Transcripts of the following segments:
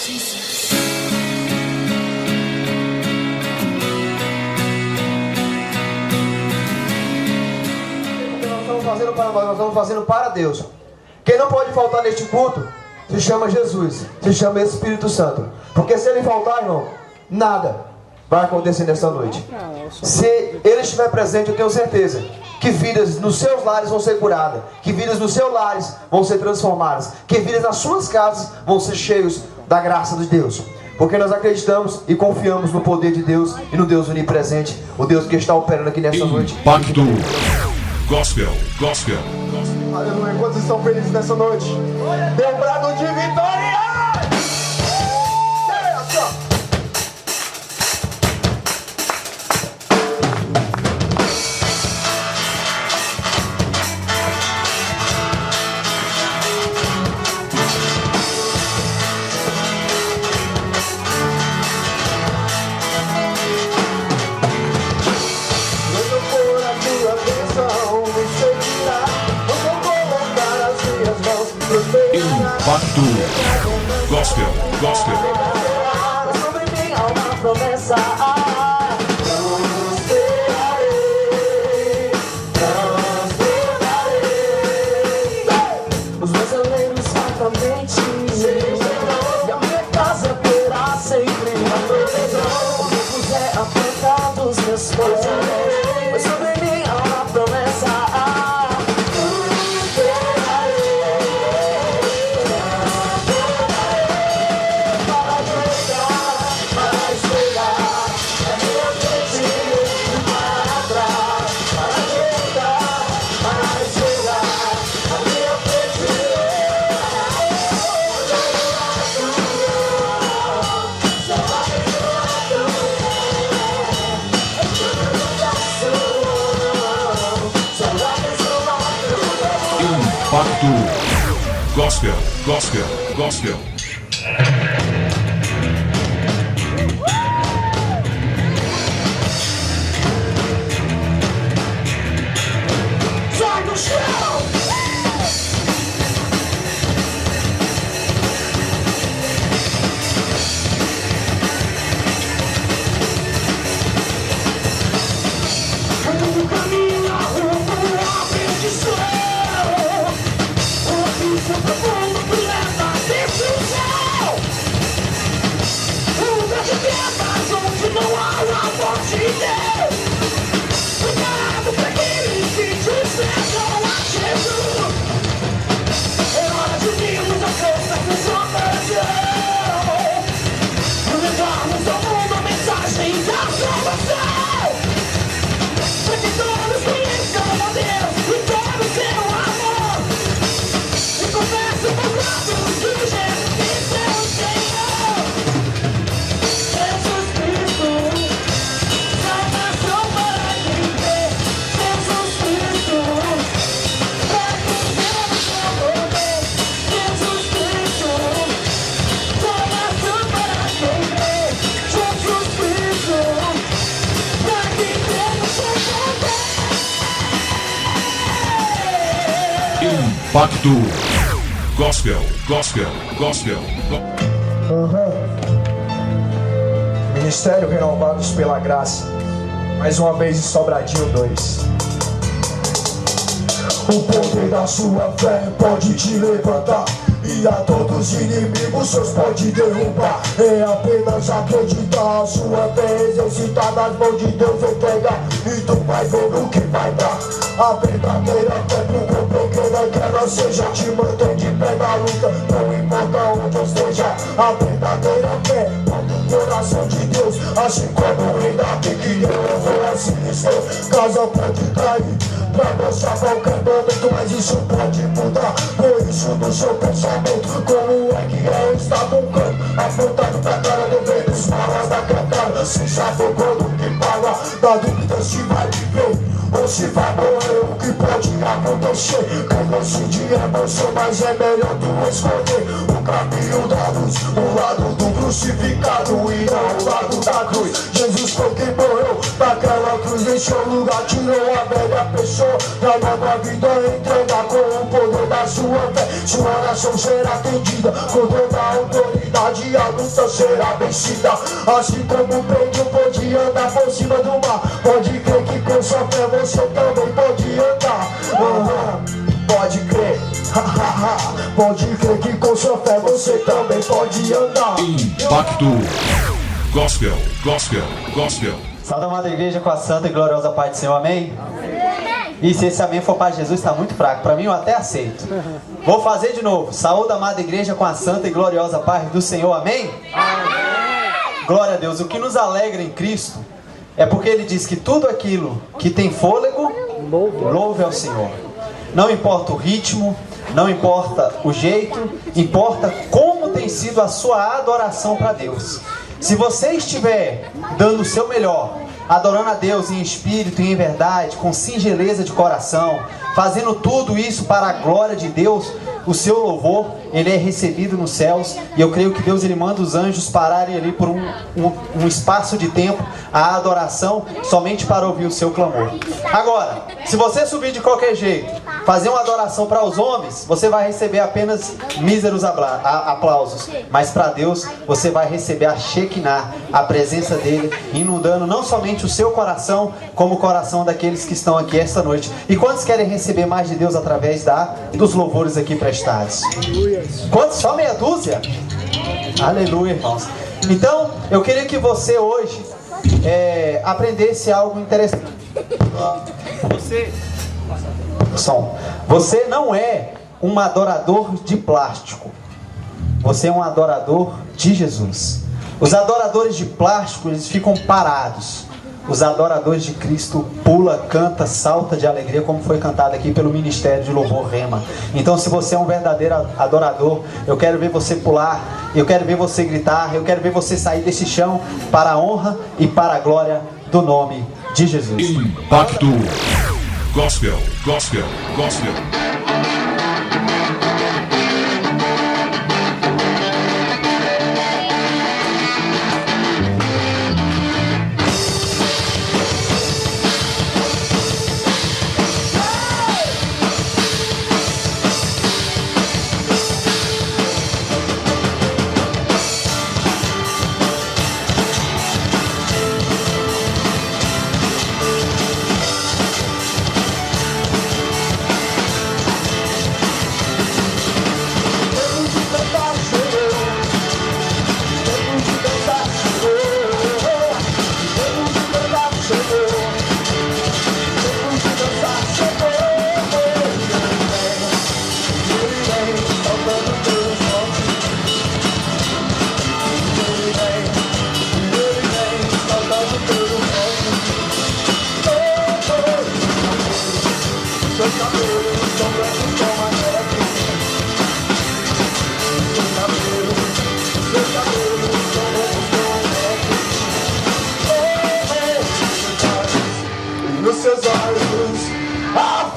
Nós estamos fazendo para Deus. Quem não pode faltar neste culto se chama Jesus, se chama Espírito Santo. Porque se ele faltar, irmão, nada vai acontecer nesta noite. Se ele estiver presente, eu tenho certeza que vidas nos seus lares vão ser curadas, que vidas nos seus lares vão ser transformadas, que vidas nas suas casas vão ser cheios da graça de Deus. Porque nós acreditamos e confiamos no poder de Deus e no Deus onipresente, o Deus que está operando aqui nesta noite. Impacto Gospel, Gospel. Aleluia, quantos estão felizes nessa noite? Dê um brado de vitória! Impacto Gospel, Gospel. Sobre mim há uma promessa. Os meus celeiros certamente e a minha casa terá sempre o que puser apontar dos meus coisas. Sobre mim há uma promessa. Impacto Gospel, Gospel, Gospel. Sai do chão! Impacto Gospel, Gospel, Gospel. Ministério Renovados pela Graça. Mais uma vez em Sobradinho 2. O poder da sua fé pode te levantar e a todos os inimigos seus pode derrubar. É apenas acreditar, a sua fé exercitar nas mãos de Deus entregar, e tu vai ver o que vai dar. A verdadeira fé pro compreender que ela seja, te mantém de pé na luta, não importa onde eu esteja. A verdadeira fé no coração de Deus, assim como o rei Davi que eu assim estou. Casa pode cair pra mostrar qualquer momento, mas isso pode mudar. Por isso no seu pensamento, como é que é estar vulcando, apontado pra cara do vento, as malas da cantada, sem saber quando que fala, da dúvida se vai viver ou se vai morrer. O que pode acontecer, quem decide é você, mas é melhor tu escolher o caminho da luz, o lado do crucificado e não o lado da cruz. Jesus foi quem morreu naquela cruz, deixou o lugar, tirou a velha pessoa da nova vida, entregar com o poder da sua fé. Sua oração será atendida, com toda a autoridade a luta será vencida. Assim como o Pedro pode andar por cima do mar, pode crer que com sua fé você também pode andar. Pode crer, pode crer que com sua fé você também pode andar. Impacto Gospel, Gospel, Gospel. Salve a amada igreja com a santa e gloriosa paz do Senhor, amém? E se esse amém for para Jesus, está muito fraco. Para mim eu até aceito. Vou fazer de novo. Saúde a amada igreja com a santa e gloriosa paz do Senhor, amém? Glória a Deus. O que nos alegra em Cristo é porque Ele diz que tudo aquilo que tem fôlego, louve ao Senhor. Não importa o ritmo, não importa o jeito, importa como tem sido a sua adoração para Deus. Se você estiver dando o seu melhor, adorando a Deus em espírito e em verdade, com singeleza de coração, fazendo tudo isso para a glória de Deus, o seu louvor, ele é recebido nos céus. E eu creio que Deus, ele manda os anjos pararem ali por um espaço de tempo, a adoração, somente para ouvir o seu clamor. Agora, se você subir de qualquer jeito, fazer uma adoração para os homens, você vai receber apenas míseros aplausos. Mas para Deus, você vai receber a Shekinah, a presença dele, inundando não somente o seu coração, como o coração daqueles que estão aqui esta noite. E quantos querem receber mais de Deus através dos louvores aqui prestados? Quantos? Só meia dúzia? Aleluia, irmãos. Então, eu queria que você hoje aprendesse algo interessante. Você não é um adorador de plástico. Você é um adorador de Jesus. Os adoradores de plástico, eles ficam parados. Os adoradores de Cristo pula, canta, salta de alegria, como foi cantado aqui pelo Ministério de Louvor Rema. Então, se você é um verdadeiro adorador, eu quero ver você pular, eu quero ver você gritar, eu quero ver você sair desse chão para a honra e para a glória do nome de Jesus. Impacto Gospel, Gospel, Gospel. Nos seus olhos, a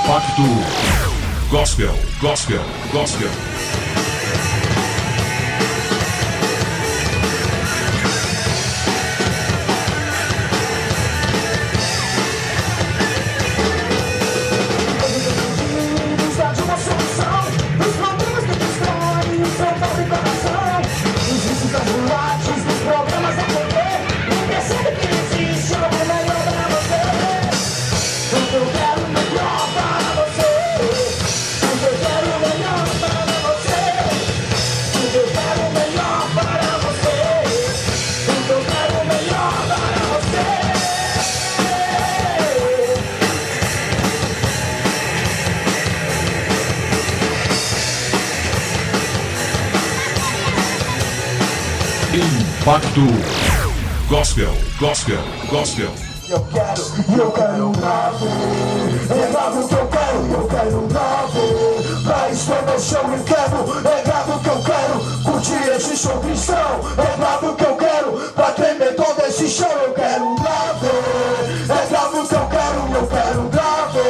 Impacto Gospel, Gospel, Gospel. Impacto Gospel, Gospel, Gospel. eu quero um bravo. É bravo que eu quero um bravo. Pra estremecer o inferno, é bravo que eu quero. Curtir esse som cristão, é bravo que eu quero. Pra tremer todo esse chão, eu quero um bravo. É bravo que eu quero um bravo.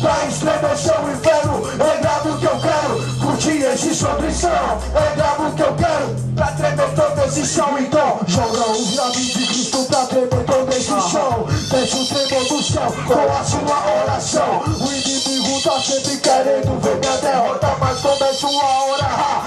Pra estremecer o inferno, é bravo que eu quero. sobre o chão. É gravo que eu quero pra tremer todo esse chão. Então joga os lábios de Cristo pra tremer todo esse chão. Deixa o tremor do chão com a sua oração. O inimigo tá sempre querendo ver minha derrota, mas começa uma hora,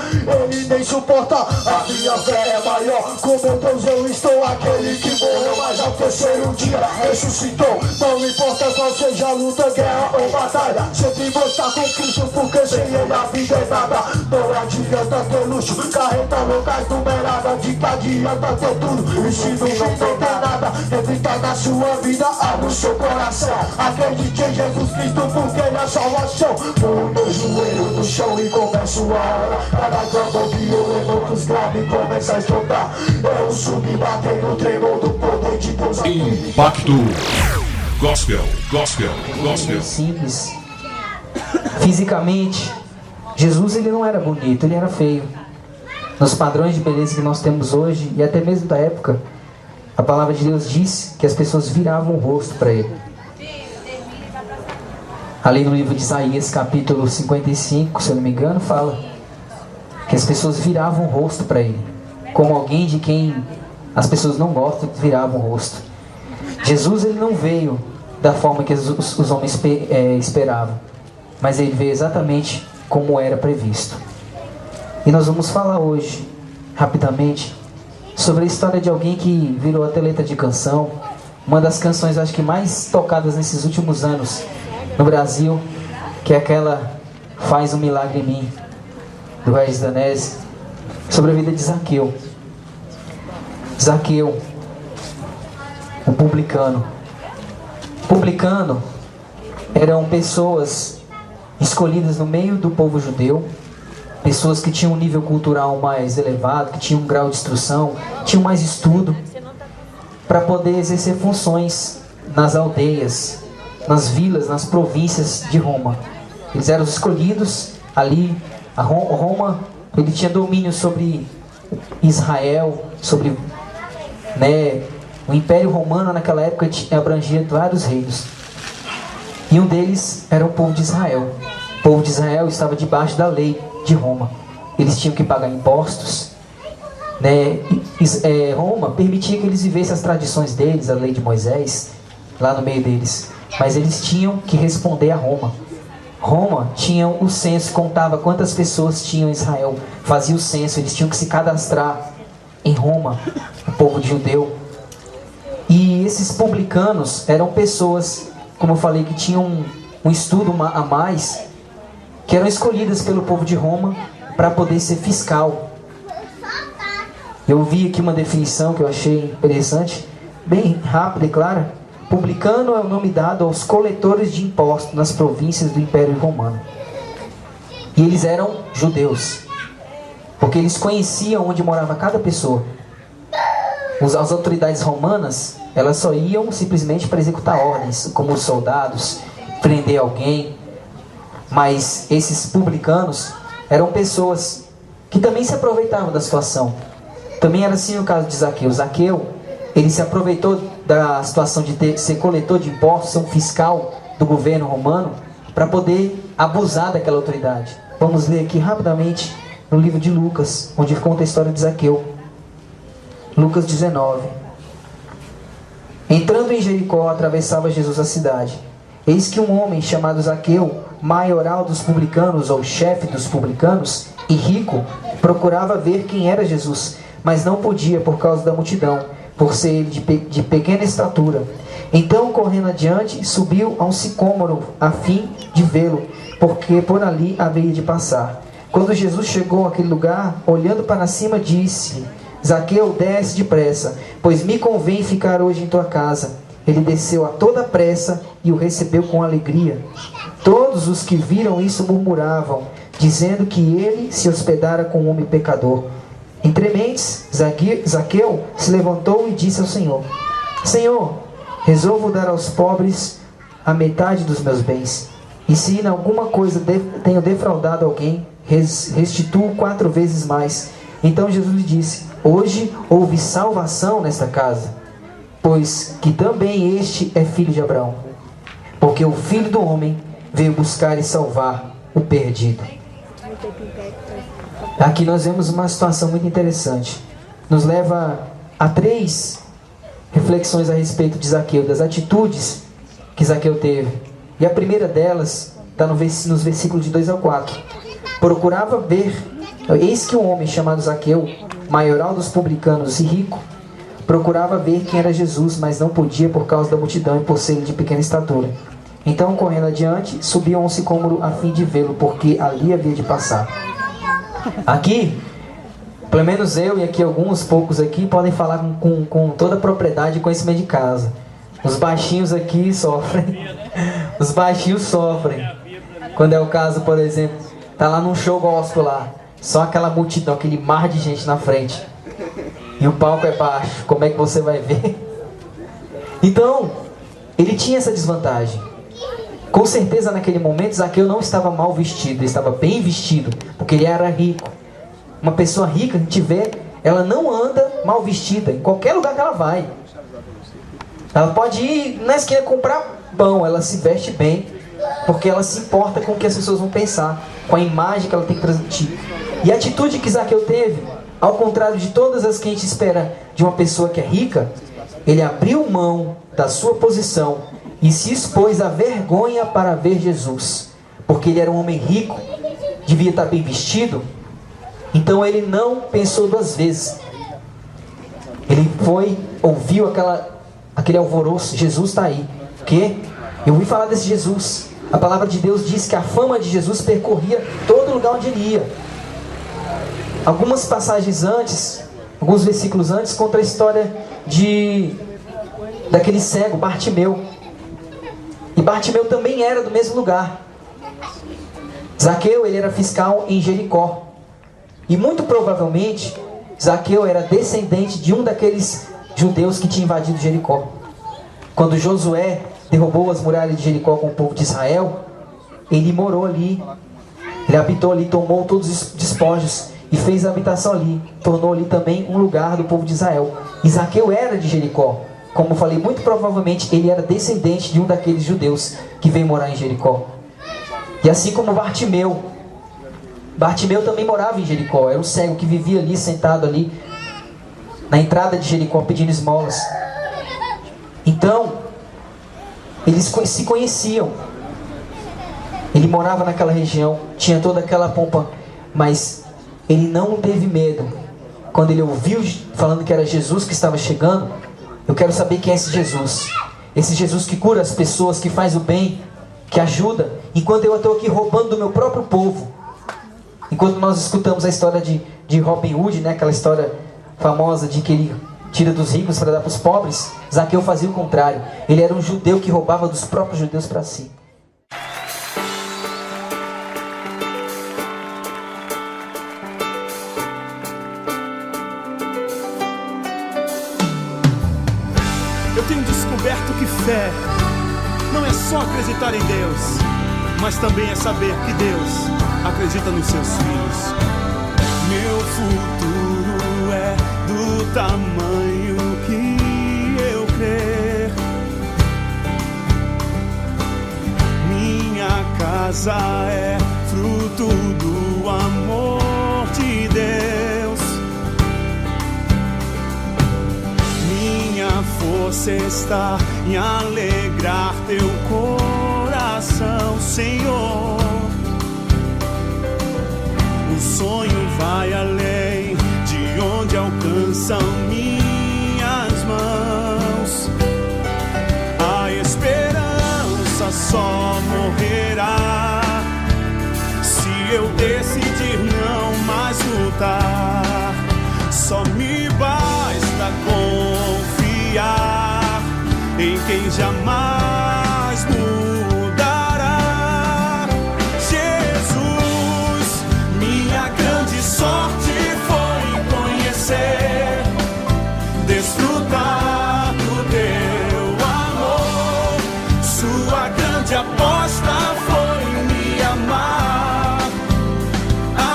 ele nem suporta. A minha fé é maior, com meu Deus eu estou. Aquele que morreu, mas ao terceiro dia ressuscitou. Não importa qual seja a luta, guerra ou batalha, sempre vou estar com Cristo, porque sem ele a vida é nada. Não adianta ter luxo, carreta locais numeradas, de que adianta ter tudo e se no fim não tem nada. Evita na sua vida, abre o seu coração, acredite em Jesus Cristo, porque ele é a salvação. Põe meu joelho no chão e começo a orar. Cada canto que eu levanto os graves e começa a estourar. Eu subi batendo o tremor do poder de Deus. Impacto Gospel, Gospel, Gospel. Simples. Fisicamente, Jesus ele não era bonito, ele era feio. Nos padrões de beleza que nós temos hoje, e até mesmo da época, a palavra de Deus diz que as pessoas viravam o rosto para ele. Ali no livro de Isaías, capítulo 55, se eu não me engano, fala que as pessoas viravam o rosto para ele, como alguém de quem as pessoas não gostam, viravam o rosto. Jesus ele não veio da forma que os homens esperavam, mas ele veio exatamente como era previsto. E nós vamos falar hoje, rapidamente, sobre a história de alguém que virou até letra de canção, uma das canções acho que mais tocadas nesses últimos anos no Brasil, que é aquela Faz um Milagre em Mim, do Regis Danese, sobre a vida de Zaqueu. Zaqueu, o publicano. Publicano eram pessoas escolhidas no meio do povo judeu, pessoas que tinham um nível cultural mais elevado, que tinham um grau de instrução, tinham mais estudo, para poder exercer funções nas aldeias, nas vilas, nas províncias de Roma. Eles eram os escolhidos ali. A Roma, ele tinha domínio sobre Israel, sobre o Império Romano naquela época abrangia vários reinos. E um deles era o povo de Israel. O povo de Israel estava debaixo da lei de Roma. Eles tinham que pagar impostos. Roma permitia que eles vivessem as tradições deles, a lei de Moisés, lá no meio deles. Mas eles tinham que responder a Roma. Roma tinha o censo, contava quantas pessoas tinham em Israel, fazia o censo, eles tinham que se cadastrar em Roma, o povo judeu. E esses publicanos eram pessoas, como eu falei, que tinham um estudo a mais, que eram escolhidas pelo povo de Roma para poder ser fiscal. Eu vi aqui uma definição que eu achei interessante, bem rápida e clara. Publicano é o nome dado aos coletores de impostos nas províncias do Império Romano. E eles eram judeus, porque eles conheciam onde morava cada pessoa. As autoridades romanas, elas só iam simplesmente para executar ordens, como os soldados, prender alguém. Mas esses publicanos eram pessoas que também se aproveitavam da situação. Também era assim no caso de Zaqueu. Zaqueu, ele se aproveitou da situação de ser coletor de impostos, ser um fiscal do governo romano, para poder abusar daquela autoridade. Vamos ler aqui rapidamente no livro de Lucas, onde conta a história de Zaqueu. Lucas 19. Entrando em Jericó, atravessava Jesus a cidade. Eis que um homem chamado Zaqueu, maioral dos publicanos, ou chefe dos publicanos, e rico, procurava ver quem era Jesus, mas não podia por causa da multidão, por ser ele de pequena estatura. Então, correndo adiante, subiu a um sicômoro a fim de vê-lo, porque por ali havia de passar. Quando Jesus chegou àquele lugar, olhando para cima, disse: Zaqueu, desce depressa, pois me convém ficar hoje em tua casa. Ele desceu a toda pressa e o recebeu com alegria. Todos os que viram isso murmuravam, dizendo que ele se hospedara com um homem pecador. Entre mentes, Zaqueu se levantou e disse ao Senhor: Senhor, resolvo dar aos pobres a metade dos meus bens. E se em alguma coisa tenho defraudado alguém, restituo 4 vezes mais. Então Jesus lhe disse: Hoje houve salvação nesta casa, pois que também este é filho de Abraão. Porque o Filho do Homem veio buscar e salvar o perdido. Aqui nós vemos uma situação muito interessante. Nos leva a 3 reflexões a respeito de Zaqueu, das atitudes que Zaqueu teve. E a primeira delas está nos versículos de 2 ao 4. Procurava ver, eis que um homem chamado Zaqueu, maioral dos publicanos e rico, procurava ver quem era Jesus, mas não podia por causa da multidão e por ser de pequena estatura. Então, correndo adiante, subiu a um sicômoro a fim de vê-lo, porque ali havia de passar. Aqui, pelo menos eu e aqui alguns poucos aqui podem falar com toda a propriedade e conhecimento de casa. Os baixinhos aqui sofrem. Os baixinhos sofrem. Quando é o caso, por exemplo, tá lá num show gospel lá, só aquela multidão, aquele mar de gente na frente. E o palco é baixo. Como é que você vai ver? Então, ele tinha essa desvantagem. Com certeza naquele momento Zaqueu não estava mal vestido, ele estava bem vestido, porque ele era rico. Uma pessoa rica, a gente vê, ela não anda mal vestida, em qualquer lugar que ela vai. Ela pode ir na esquina comprar pão, ela se veste bem, porque ela se importa com o que as pessoas vão pensar, com a imagem que ela tem que transmitir. E a atitude que Zaqueu teve, ao contrário de todas as que a gente espera de uma pessoa que é rica, ele abriu mão da sua posição e se expôs à vergonha para ver Jesus, porque ele era um homem rico, devia estar bem vestido. Então ele não pensou 2 vezes. Ele foi, ouviu aquele alvoroço, Jesus está aí. O quê? Eu ouvi falar desse Jesus. A palavra de Deus diz que a fama de Jesus percorria todo lugar onde ele ia. Algumas passagens antes, alguns versículos antes, conta a história daquele cego, Bartimeu. E Bartimeu também era do mesmo lugar. Zaqueu, ele era fiscal em Jericó. E muito provavelmente, Zaqueu era descendente de um daqueles judeus que tinha invadido Jericó. Quando Josué derrubou as muralhas de Jericó com o povo de Israel, ele morou ali. Ele habitou ali, tomou todos os despojos e fez a habitação ali. Tornou ali também um lugar do povo de Israel. E Zaqueu era de Jericó. Como eu falei, muito provavelmente ele era descendente de um daqueles judeus que veio morar em Jericó. E assim como Bartimeu também morava em Jericó. Era um cego que vivia ali, sentado ali na entrada de Jericó, pedindo esmolas. Então, eles se conheciam. Ele morava naquela região, tinha toda aquela pompa, mas ele não teve medo. Quando ele ouviu falando que era Jesus que estava chegando, eu quero saber quem é esse Jesus. Esse Jesus que cura as pessoas, que faz o bem, que ajuda, enquanto eu estou aqui roubando do meu próprio povo. Enquanto nós escutamos a história de Robin Hood, né? Aquela história famosa de que ele tira dos ricos para dar para os pobres, Zaqueu fazia o contrário. Ele era um judeu que roubava dos próprios judeus para si. Eu tenho descoberto que fé não é só acreditar em Deus, mas também é saber que Deus acredita nos seus filhos. Meu futuro é do tamanho que eu crer. Minha casa é fruto do amor de Deus. Minha força está em alegrar teu coração, Senhor. O sonho vai além de onde alcançam minhas mãos. A esperança só morrerá se eu decidir não mais lutar. Só me basta confiar em quem jamais mudará. Jesus, minha grande sorte foi conhecer, desfrutar do teu amor. Sua grande aposta foi me amar.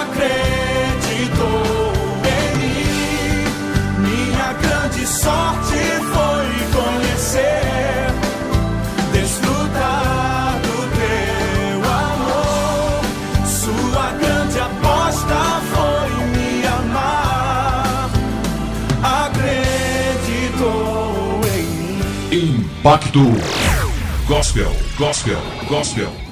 Acreditou em mim. Minha grande sorte foi conhecer, desfrutar do teu amor. Sua grande aposta foi Impacto Gospel, Gospel, Gospel.